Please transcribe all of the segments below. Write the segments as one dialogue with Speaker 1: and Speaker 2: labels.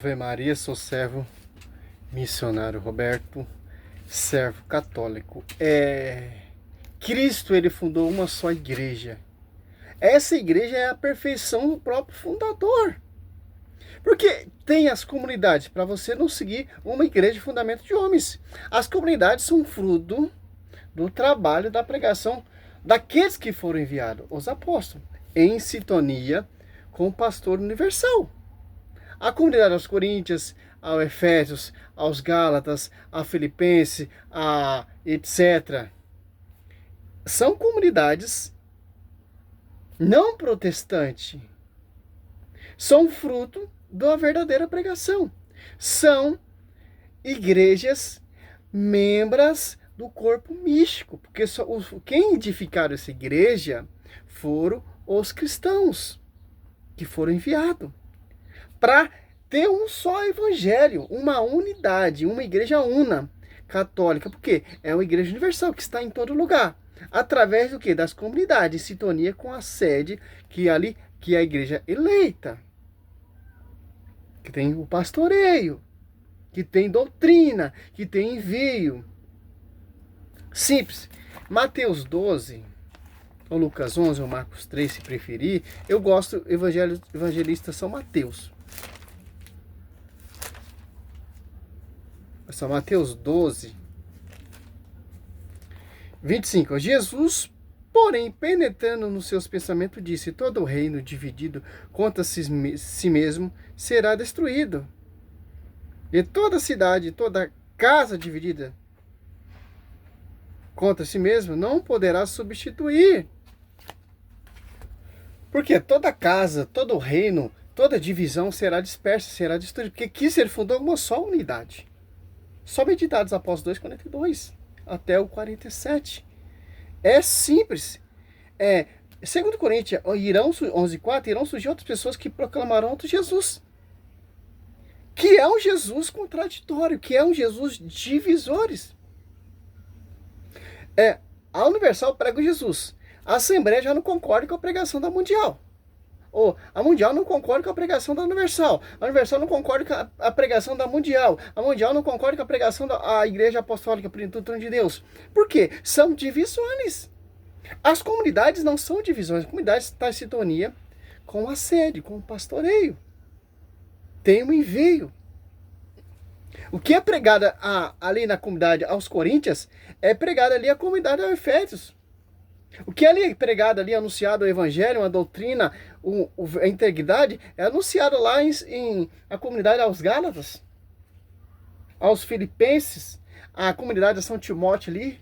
Speaker 1: Ave Maria, sou servo missionário Roberto, servo católico. Cristo, ele fundou uma só igreja. Essa igreja é a perfeição do próprio fundador. Porque tem as comunidades, para você não seguir uma igreja de fundamento de homens. As comunidades são fruto do trabalho da pregação daqueles que foram enviados, os apóstolos, em sintonia com o pastor universal. A comunidade aos Coríntios, aos Efésios, aos Gálatas, a Filipenses, a etc. São comunidades não protestantes. São fruto da verdadeira pregação. São igrejas membros do corpo místico. Porque quem edificaram essa igreja foram os cristãos que foram enviados para ter um só evangelho, uma unidade, uma igreja una, católica, porque é uma igreja universal que está em todo lugar, através do que? Das comunidades, em sintonia com a sede que é a igreja eleita, que tem o pastoreio, que tem doutrina, que tem envio. Simples. Mateus 12, ou Lucas 11, ou Marcos 3, se preferir, eu gosto evangelista São Mateus. São Mateus 12, 25. Jesus, porém, penetrando nos seus pensamentos, disse: todo o reino dividido contra si mesmo será destruído. E toda cidade, toda casa dividida contra si mesmo não poderá substituir. Porque toda casa, todo reino, toda divisão será dispersa, será destruída. Porque aqui ele fundou uma só unidade. Somente dados após 2:42 até o 47. É simples. Segundo Coríntios 11:4, irão surgir outras pessoas que proclamarão outro Jesus. Que é um Jesus contraditório, que é um Jesus divisores. A Universal prega o Jesus. A Assembleia já não concorda com a pregação da Mundial. A Mundial não concorda com a pregação da Universal. A Universal não concorda com a pregação da Mundial. A Mundial não concorda com a pregação da Igreja Apostólica Plenitude do Trono de Deus. Por quê? São divisões. As comunidades não são divisões. As comunidades estão em sintonia com a sede, com o pastoreio. Tem um envio. O que é pregado ali na comunidade aos Coríntios é pregado ali a comunidade aos Efésios. O que ali é pregado ali, anunciado o evangelho, a doutrina, a integridade, é anunciado lá em a comunidade aos Gálatas, aos Filipenses, a comunidade de São Timóteo ali.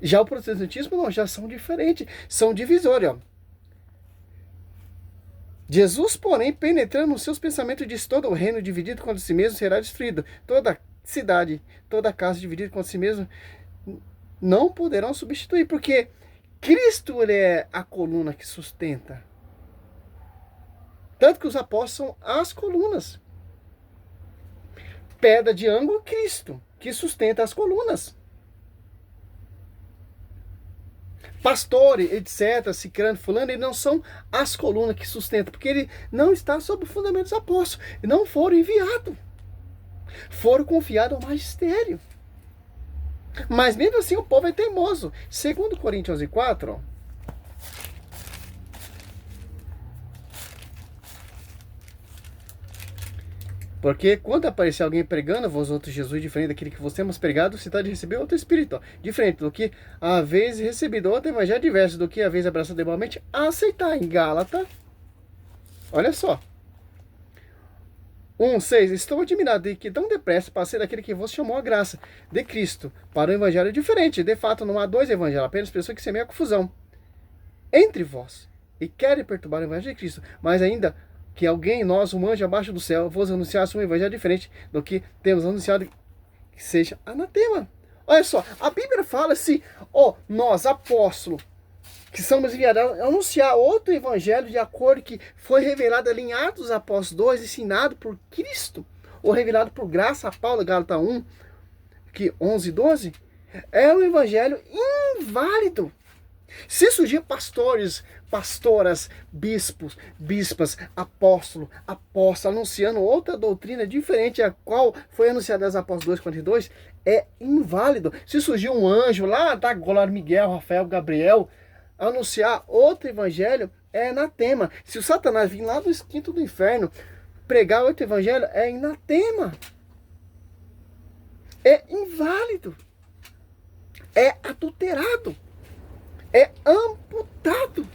Speaker 1: Já o protestantismo não, já são diferentes, são divisórios. Ó. Jesus, porém, penetrando nos seus pensamentos, disse: todo o reino dividido contra si mesmo será destruído. Toda cidade, toda casa dividida contra si mesmo não poderão substituir, porque Cristo, ele é a coluna que sustenta. Tanto que os apóstolos são as colunas. Pedra de ângulo, Cristo, que sustenta as colunas. Pastor, etc., cicrano, fulano, eles não são as colunas que sustentam, porque ele não está sob o fundamento dos apóstolos. Não foram enviados. Foram confiados ao magistério. Mas mesmo assim o povo é teimoso. Segundo Coríntios 11:4, ó. Porque quando aparecer alguém pregando vós outros Jesus diferente daquele que vos temos pregado, você está de receber outro espírito, ó, diferente do que a vez recebido outro evangelho diverso do que a vez abraçado igualmente a aceitar. Em Gálatas, olha só. 1:6. Estou admirado de que tão depressa passei daquele que vos chamou a graça de Cristo para um evangelho diferente. De fato, não há dois evangelhos, apenas pessoas que semeiam a confusão entre vós e querem perturbar o evangelho de Cristo. Mas ainda que alguém, nós, um anjo abaixo do céu, vos anunciasse um evangelho diferente do que temos anunciado, que seja anatema. Olha só, a Bíblia fala se nós, apóstolos, que somos enviados a anunciar outro evangelho de acordo que foi revelado ali em Atos Apóstolos 2, ensinado por Cristo, ou revelado por graça a Paulo, Gálatas 1, que 11 e 12, é um evangelho inválido. Se surgir pastores, pastoras, bispos, bispas, apóstolo, anunciando outra doutrina diferente a qual foi anunciada nas Apóstolos 2:42, é inválido. Se surgir um anjo lá da glória, Miguel, Rafael, Gabriel, anunciar outro evangelho, é anatema. Se o Satanás vir lá do quinto do inferno pregar outro evangelho, é anatema. É inválido. É adulterado. É amputado.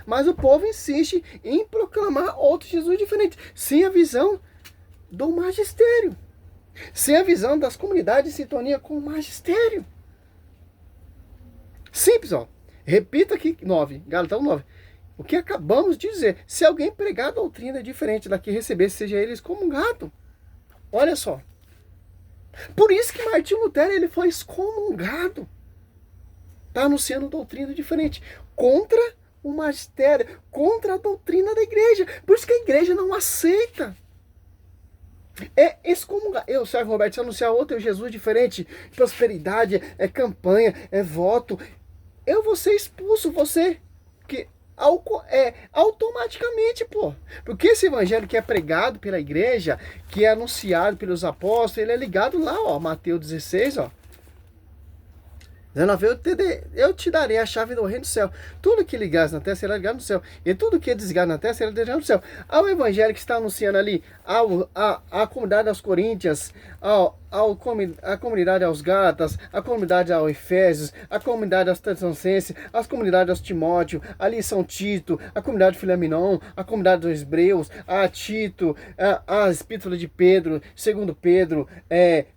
Speaker 1: Mas o povo insiste em proclamar outro Jesus diferente, sem a visão do magistério, sem a visão das comunidades em sintonia com o magistério. Simples, ó. Repita aqui 9, Galatão 9. O que acabamos de dizer. Se alguém pregar a doutrina diferente da que recebesse, seja ele excomungado. Olha só. Por isso que Martinho Lutero ele foi excomungado. Está anunciando doutrina diferente. Contra o magistério. Contra a doutrina da igreja. Por isso que a igreja não aceita. É excomungar. Eu, Sérgio Roberto, se anunciar outro Jesus diferente, prosperidade, é campanha, é voto, eu vou ser expulso, você que automaticamente, pô. Porque esse evangelho que é pregado pela igreja, que é anunciado pelos apóstolos, ele é ligado lá, ó, Mateus 16, ó. 19, eu te darei a chave do reino do céu. Tudo que ligares na terra será ligado no céu. E tudo que desligar na terra será desligado no céu. Ao evangelho que está anunciando ali, a comunidade aos Coríntios, a comunidade aos Gálatas, a comunidade aos Efésios, a comunidade aos Tessalonicenses, as comunidades aos Timóteo, ali São Tito, a comunidade de Filaminon, a comunidade dos Hebreus, a Tito, a Epístola de Pedro, 2 Pedro,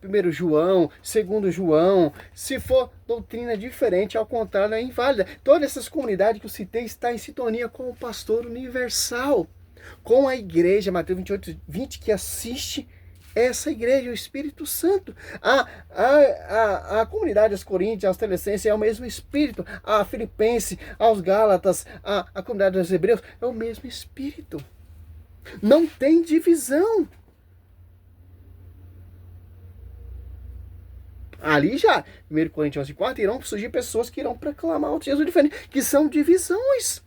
Speaker 1: 1 João, 2 João. Se for doutrina diferente, ao contrário, é inválida. Todas essas comunidades que eu citei estão em sintonia com o pastor universal, com a igreja, Mateus 28:20, que assiste essa igreja, o Espírito Santo. A comunidade aos Coríntios, aos Tessalonicenses é o mesmo Espírito. A Filipenses, aos Gálatas, a comunidade dos Hebreus é o mesmo Espírito. Não tem divisão. Ali já, 1 Coríntios 11:4, irão surgir pessoas que irão proclamar outro Jesus diferente, que são divisões.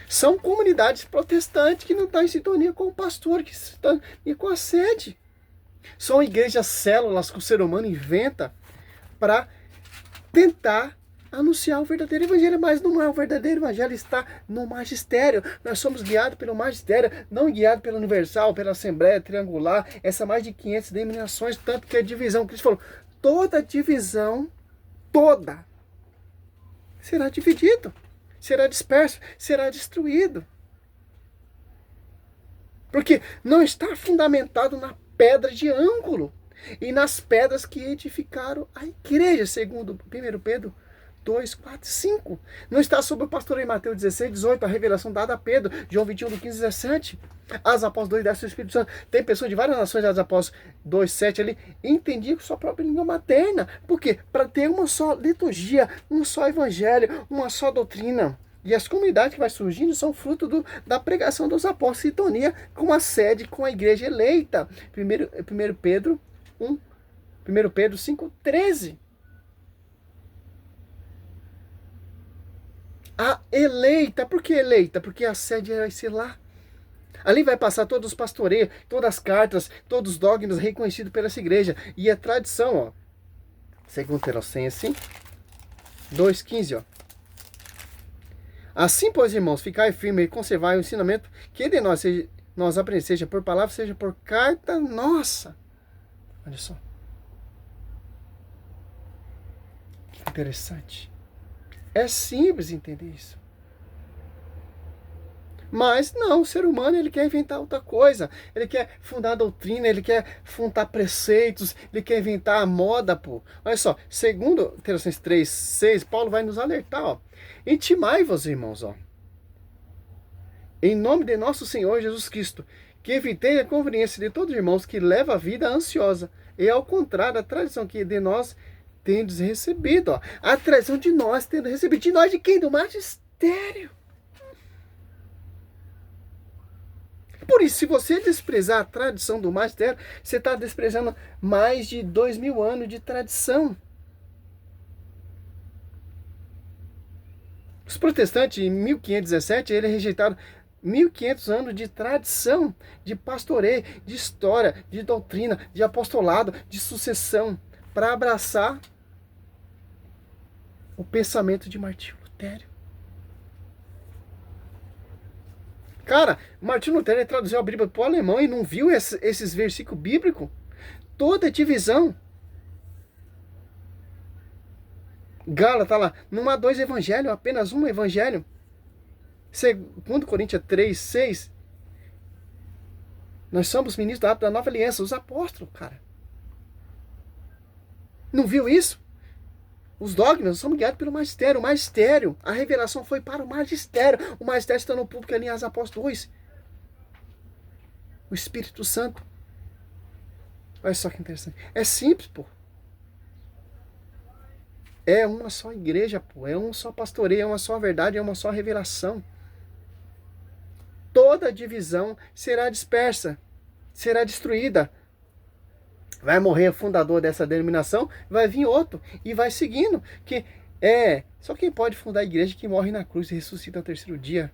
Speaker 1: São comunidades protestantes que não estão em sintonia com o pastor, que estão e com a sede. São igrejas células que o ser humano inventa para tentar anunciar o verdadeiro evangelho, mas não é o verdadeiro evangelho, está no magistério. Nós somos guiados pelo magistério, não guiados pelo universal, pela Assembleia Triangular, essa mais de 500 denominações, tanto que a divisão, Cristo falou, toda divisão, toda, será dividido, será disperso, será destruído. Porque não está fundamentado na pedra de ângulo e nas pedras que edificaram a igreja, segundo 1 Pedro 2, 4, 5. Não está sob o pastoreio em Mateus 16, 18, a revelação dada a Pedro, João 21, do 15, 17. As apóstolos 2, 10, o Espírito Santo. Tem pessoas de várias nações, as apóstolos 2, 7 ali, entendiam com sua própria língua materna. Por quê? Para ter uma só liturgia, um só evangelho, uma só doutrina. E as comunidades que vai surgindo são fruto da pregação dos apóstolos, sintonia com a sede, com a igreja eleita. 1 Pedro 5, 13. A eleita, por que eleita? Porque a sede vai ser lá. Ali vai passar todos os pastoreios, todas as cartas, todos os dogmas reconhecidos pela essa igreja. E a tradição, ó. Segundo Tessalonicenses 2,15, ó. Assim, pois, irmãos, ficai firme e conservai o ensinamento que de nós aprendemos, seja por palavra, seja por carta nossa. Olha só. Que interessante. É simples entender isso. Mas não, o ser humano ele quer inventar outra coisa. Ele quer fundar doutrina, ele quer fundar preceitos, ele quer inventar a moda, pô. Olha só, segundo Tessalonicenses 3, 6, Paulo vai nos alertar, ó. Intimai-vos, irmãos, ó. Em nome de nosso Senhor Jesus Cristo, que evitei a conveniência de todos os irmãos que leva a vida ansiosa. E ao contrário, a tradição que de nós tendes recebido, ó. A tradição de nós tendo recebido. De nós de quem? Do magistério. Por isso, se você desprezar a tradição do magistério, você está desprezando mais de 2000 anos de tradição. Os protestantes, em 1517, eles rejeitaram 1500 anos de tradição, de pastoreio, de história, de doutrina, de apostolado, de sucessão, para abraçar o pensamento de Martinho Lutero. Cara, Martinho Lutero traduziu a Bíblia para o alemão e não viu esses versículos bíblicos? Toda divisão. Gálatas tá lá, não há dois evangelhos, apenas um evangelho. 2 Coríntios 3, 6. Nós somos ministros da nova aliança, os apóstolos, cara. Não viu isso? Os dogmas somos guiados pelo magistério. O magistério, a revelação foi para o magistério. O magistério está no público ali em Atos Apóstolos 2. O Espírito Santo. Olha só que interessante. É simples, pô. É uma só igreja, pô. É um só pastoreio, é uma só verdade, é uma só revelação. Toda divisão será dispersa, será destruída. Vai morrer o fundador dessa denominação, vai vir outro e vai seguindo. Que só quem pode fundar a igreja que morre na cruz e ressuscita ao terceiro dia.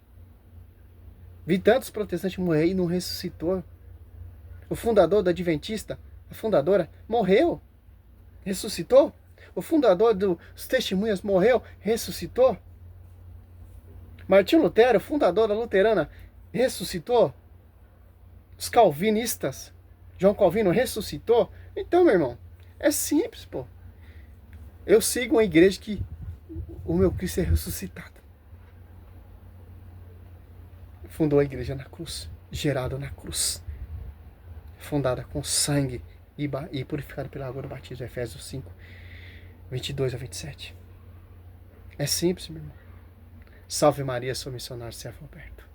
Speaker 1: Vi tantos protestantes morrer e não ressuscitou. O fundador da Adventista, a fundadora, morreu, ressuscitou. O fundador dos Testemunhas morreu, ressuscitou. Martinho Lutero, fundador da Luterana, ressuscitou. Os calvinistas, João Calvino ressuscitou. Então, meu irmão, é simples, pô. Eu sigo uma igreja que o meu Cristo é ressuscitado. Fundou a igreja na cruz, gerado na cruz. Fundada com sangue e purificada pela água do batismo, Efésios 5, 22 a 27. É simples, meu irmão. Salve Maria, sou missionário, servo Alberto.